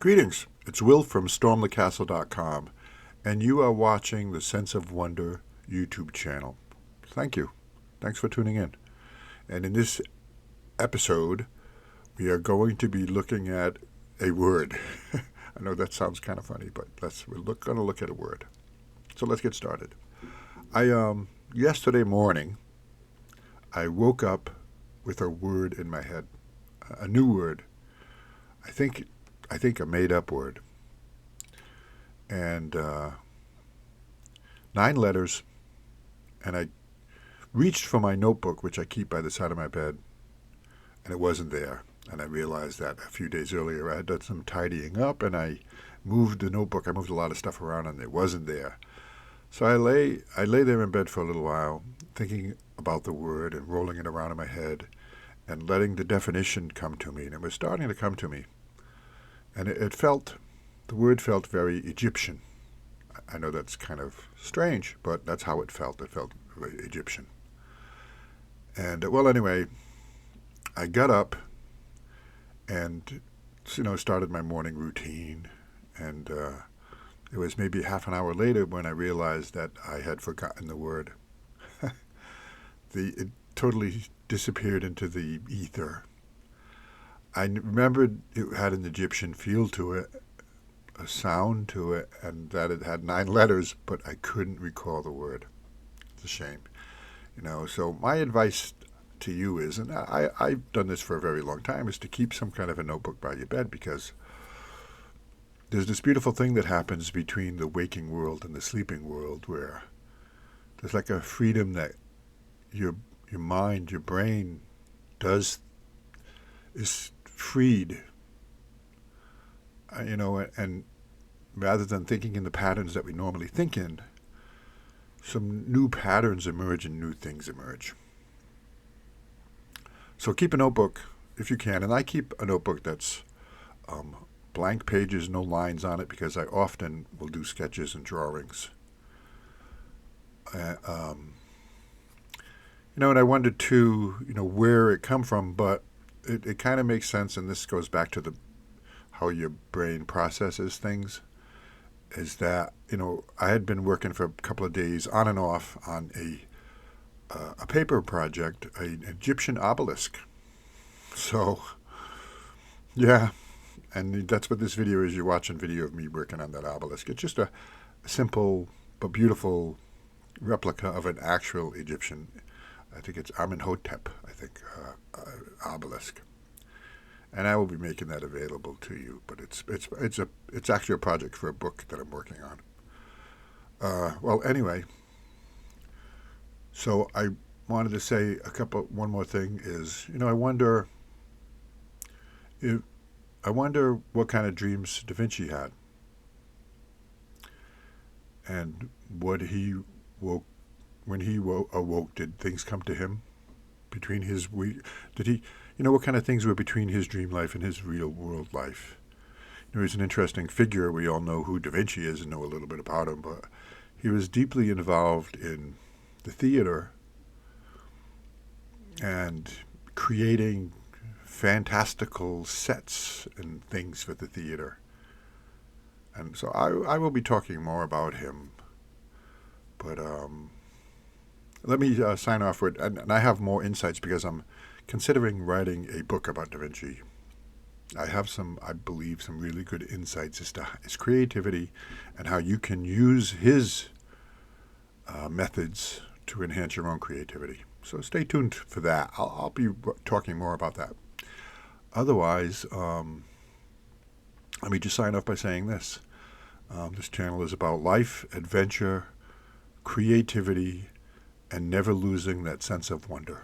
Greetings, it's Will from StormTheCastle.com, and you are watching the Sense of Wonder YouTube channel. Thank you. Thanks for tuning in. And in this episode, we are going to be looking at a word. I know that sounds kind of funny, but we're going to look at a word. So let's get started. Yesterday morning, I woke up with a word in my head, a new word. I think a made-up word. And 9 letters. And I reached for my notebook, which I keep by the side of my bed, and it wasn't there. And I realized that a few days earlier I had done some tidying up, and I moved the notebook. I moved a lot of stuff around, and it wasn't there. So I lay there in bed for a little while, thinking about the word and rolling it around in my head and letting the definition come to me. And it was starting to come to me. And the word felt very Egyptian. I know that's kind of strange, but that's how it felt. It felt very Egyptian. And, anyway, I got up and, started my morning routine. And it was maybe half an hour later when I realized that I had forgotten the word. It totally disappeared into the ether. I remembered it had an Egyptian feel to it, a sound to it, and that it had 9 letters, but I couldn't recall the word. It's a shame. So my advice to you is, and I've done this for a very long time, is to keep some kind of a notebook by your bed, because there's this beautiful thing that happens between the waking world and the sleeping world where there's like a freedom that your mind, your brain is freed, and rather than thinking in the patterns that we normally think in, some new patterns emerge and new things emerge. So keep a notebook if you can, and I keep a notebook that's blank pages, no lines on it, because I often will do sketches and drawings. And I wondered too, where it come from, but it kind of makes sense, and this goes back to how your brain processes things, is that, I had been working for a couple of days on and off on a paper project, an Egyptian obelisk. So, yeah, and that's what this video is. You're watching video of me working on that obelisk. It's just a simple but beautiful replica of an actual Egyptian, I think it's Amenhotep, obelisk. And I will be making that available to you, but it's actually a project for a book that I'm working on. Anyway, so I wanted to say one more thing is, I wonder what kind of dreams Da Vinci had, and when he awoke, did things come to him between what kind of things were between his dream life and his real world life? He's an interesting figure. We all know who Da Vinci is and know a little bit about him, but he was deeply involved in the theater and creating fantastical sets and things for the theater. And so I will be talking more about him, but let me sign off with, and I have more insights because I'm considering writing a book about Da Vinci. I have I believe, some really good insights as to his creativity and how you can use his methods to enhance your own creativity. So stay tuned for that. I'll be talking more about that. Otherwise, let me just sign off by saying this. This channel is about life, adventure, creativity, and never losing that sense of wonder.